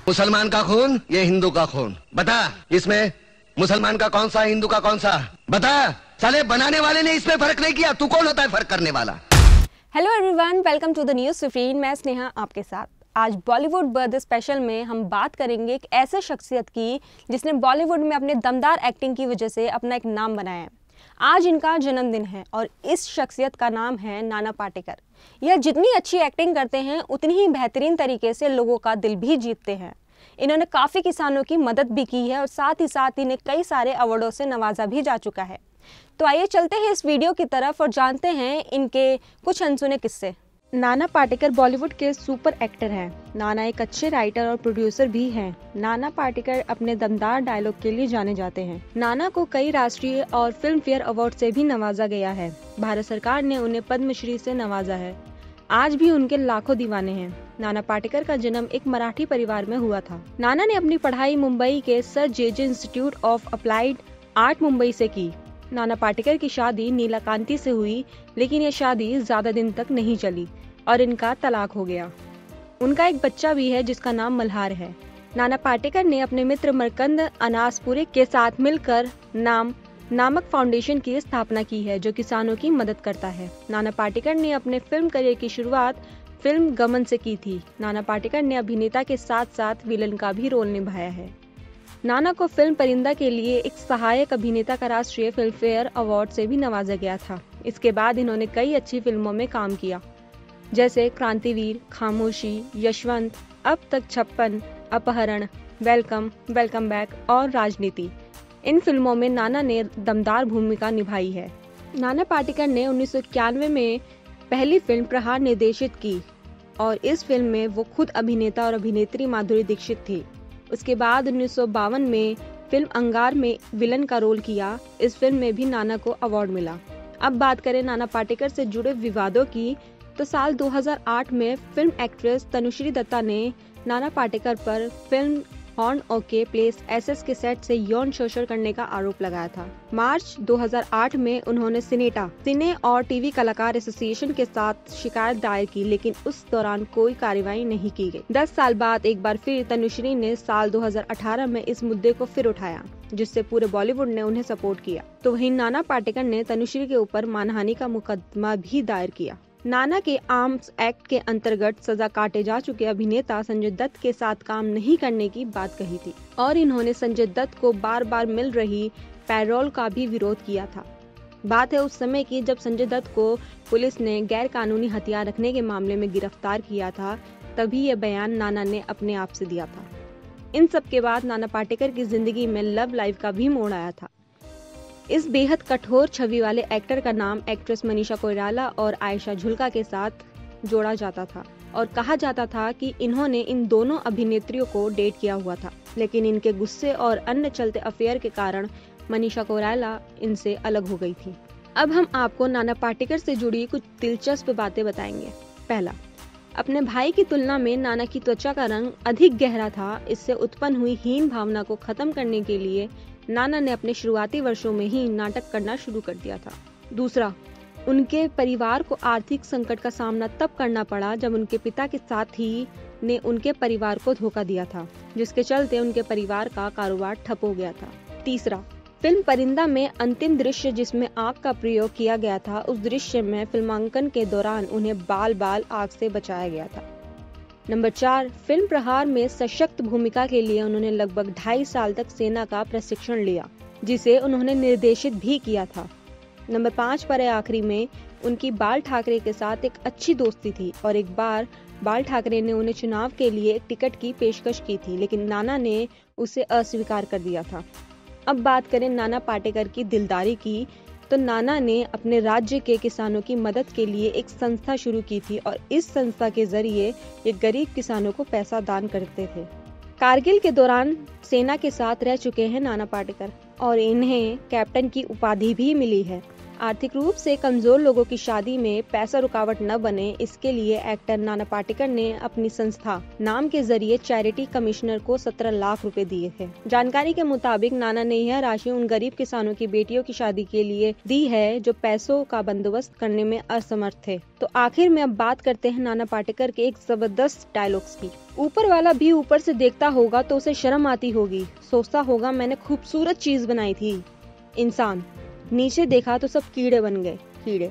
मुसलमान का खून, ये हिंदू का खून। बता, इसमें मुसलमान का कौन सा, हिंदू का कौन सा? बता। साले बनाने वाले ने इसमें फर्क नहीं किया, तू कौन होता है फर्क करने वाला? Hello everyone, welcome to the news 15। मैं स्नेहा आपके साथ। आज बॉलीवुड बर्थडे स्पेशल में हम बात करेंगे एक ऐसे शख्सियत की जिसने बॉलीवुड में अपने दमदार एक्टिंग की वजह से अपना एक नाम बनाया है। आज इनका जन्मदिन है और इस शख्सियत का नाम है नाना पाटेकर। यह जितनी अच्छी एक्टिंग करते हैं उतनी ही बेहतरीन तरीके से लोगों का दिल भी जीतते हैं। इन्होंने काफ़ी किसानों की मदद भी की है और साथ ही इन्हें कई सारे अवार्डों से नवाजा भी जा चुका है। तो आइए चलते हैं इस वीडियो की तरफ और जानते हैं इनके कुछ अनसुने किस्से। नाना पाटेकर बॉलीवुड के सुपर एक्टर हैं। नाना एक अच्छे राइटर और प्रोड्यूसर भी हैं। नाना पाटेकर अपने दमदार डायलॉग के लिए जाने जाते हैं। नाना को कई राष्ट्रीय और फिल्म फेयर अवार्ड से भी नवाजा गया है। भारत सरकार ने उन्हें पद्मश्री से नवाजा है। आज भी उनके लाखों दीवाने हैं। नाना पाटेकर का जन्म एक मराठी परिवार में हुआ था। नाना ने अपनी पढ़ाई मुंबई के sir JJ. Institute of applied art Mumbai से की। नाना पाटेकर की शादी नीला कांति से हुई, लेकिन ये शादी ज्यादा दिन तक नहीं चली और इनका तलाक हो गया। उनका एक बच्चा भी है जिसका नाम मल्हार है। नाना पाटेकर ने अपने मित्र मरकंद अनासपुरे के साथ मिलकर नामक फाउंडेशन की स्थापना की है जो किसानों की मदद करता है। नाना पाटेकर ने अपने फिल्म करियर की शुरुआत फिल्म गमन से की थी। नाना पाटेकर ने अभिनेता के साथ साथ विलन का भी रोल निभाया है। नाना को फिल्म परिंदा के लिए एक सहायक अभिनेता का राष्ट्रीय फिल्म फेयर अवार्ड से भी नवाजा गया था। इसके बाद इन्होंने कई अच्छी फिल्मों में काम किया, जैसे क्रांतिवीर, खामोशी, यशवंत, अब तक 56, अपहरण, वेलकम, वेलकम बैक और राजनीति। इन फिल्मों में नाना ने दमदार भूमिका निभाई है। नाना पाटेकर ने 1991 में पहली फिल्म प्रहार निर्देशित की और इस फिल्म में वो खुद अभिनेता और अभिनेत्री माधुरी दीक्षित थी। उसके बाद 1952 में फिल्म अंगार में विलन का रोल किया। इस फिल्म में भी नाना को अवार्ड मिला। अब बात करें नाना पाटेकर से जुड़े विवादों की, तो साल 2008 में फिल्म एक्ट्रेस तनुश्री दत्ता ने नाना पाटेकर पर film horn okay place SS के सेट से यौन शोषण करने का आरोप लगाया था। मार्च 2008 में उन्होंने सिने और टीवी कलाकार एसोसिएशन के साथ शिकायत दायर की, लेकिन उस दौरान कोई कार्रवाई नहीं की गई। 10 साल बाद एक बार फिर तनुश्री ने साल 2018 में इस मुद्दे को फिर उठाया, जिससे पूरे बॉलीवुड ने उन्हें सपोर्ट किया। तो वहीं नाना पाटेकर ने तनुश्री के ऊपर मानहानि का मुकदमा भी दायर किया। नाना के आर्म्स एक्ट के अंतर्गत सजा काटे जा चुके अभिनेता संजय दत्त के साथ काम नहीं करने की बात कही थी और इन्होंने संजय दत्त को बार बार मिल रही पैरोल का भी विरोध किया था। बात है उस समय की जब संजय दत्त को पुलिस ने गैर कानूनी हथियार रखने के मामले में गिरफ्तार किया था। तभी ये बयान नाना ने अपने आप से दिया था। इन सब के बाद नाना पाटेकर की जिंदगी में लव लाइफ का भी मोड़ आया था। इस बेहद कठोर छवि वाले एक्टर का नाम एक्ट्रेस मनीषा कोइराला और आयशा झुल्का के साथ जोड़ा जाता था और कहा जाता था कि इन्होंने इन दोनों अभिनेत्रियों को डेट किया हुआ था, लेकिन इनके गुस्से और अन्य चलते अफेयर के कारण मनीषा कोइराला इनसे अलग हो गई थी। अब हम आपको नाना पाटेकर से जुड़ी कुछ दिलचस्प बातें बताएंगे। पहला, अपने भाई की तुलना में नाना की त्वचा का रंग अधिक गहरा था। इससे उत्पन्न हुई हीन भावना को खत्म करने के लिए नाना ने अपने शुरुआती वर्षों में ही नाटक करना शुरू कर दिया था। दूसरा, उनके परिवार को आर्थिक संकट का सामना तब करना पड़ा जब उनके पिता के साथी ने उनके परिवार को धोखा दिया था, जिसके चलते उनके परिवार का कारोबार ठप हो गया था। तीसरा, फिल्म परिंदा में अंतिम दृश्य जिसमें आग का प्रयोग किया गया था, उस दृश्य में फिल्मांकन के दौरान उन्हें बाल आग से बचाया गया था। नंबर 4, फिल्म प्रहार में सशक्त भूमिका के लिए उन्होंने लगभग 2.5 साल तक सेना का प्रशिक्षण लिया, जिसे उन्होंने निर्देशित भी किया था। नंबर 5 पर आखिरी में उनकी बाल ठाकरे के साथ एक अच्छी दोस्ती थी और एक बार बाल ठाकरे ने उन्हें चुनाव के लिए एक टिकट की पेशकश की थी, लेकिन नाना ने उसे अस्वीकार कर दिया था। अब बात करें नाना पाटेकर की दिलदारी की, तो नाना ने अपने राज्य के किसानों की मदद के लिए एक संस्था शुरू की थी और इस संस्था के जरिए ये गरीब किसानों को पैसा दान करते थे। कारगिल के दौरान सेना के साथ रह चुके हैं नाना पाटेकर और इन्हें कैप्टन की उपाधि भी मिली है। आर्थिक रूप से कमजोर लोगों की शादी में पैसा रुकावट न बने, इसके लिए एक्टर नाना पाटेकर ने अपनी संस्था नाम के जरिए चैरिटी कमिश्नर को 17 लाख रुपए दिए थे। जानकारी के मुताबिक नाना ने यह राशि उन गरीब किसानों की बेटियों की शादी के लिए दी है जो पैसों का बंदोबस्त करने में असमर्थ थे। तो आखिर में अब बात करते हैं नाना पाटेकर के एक जबरदस्त डायलॉग्स की। ऊपर वाला भी ऊपर से देखता होगा तो उसे शर्म आती होगी, सोचता होगा मैंने खूबसूरत चीज बनाई थी। इंसान नीचे देखा तो सब कीड़े बन गए, कीड़े।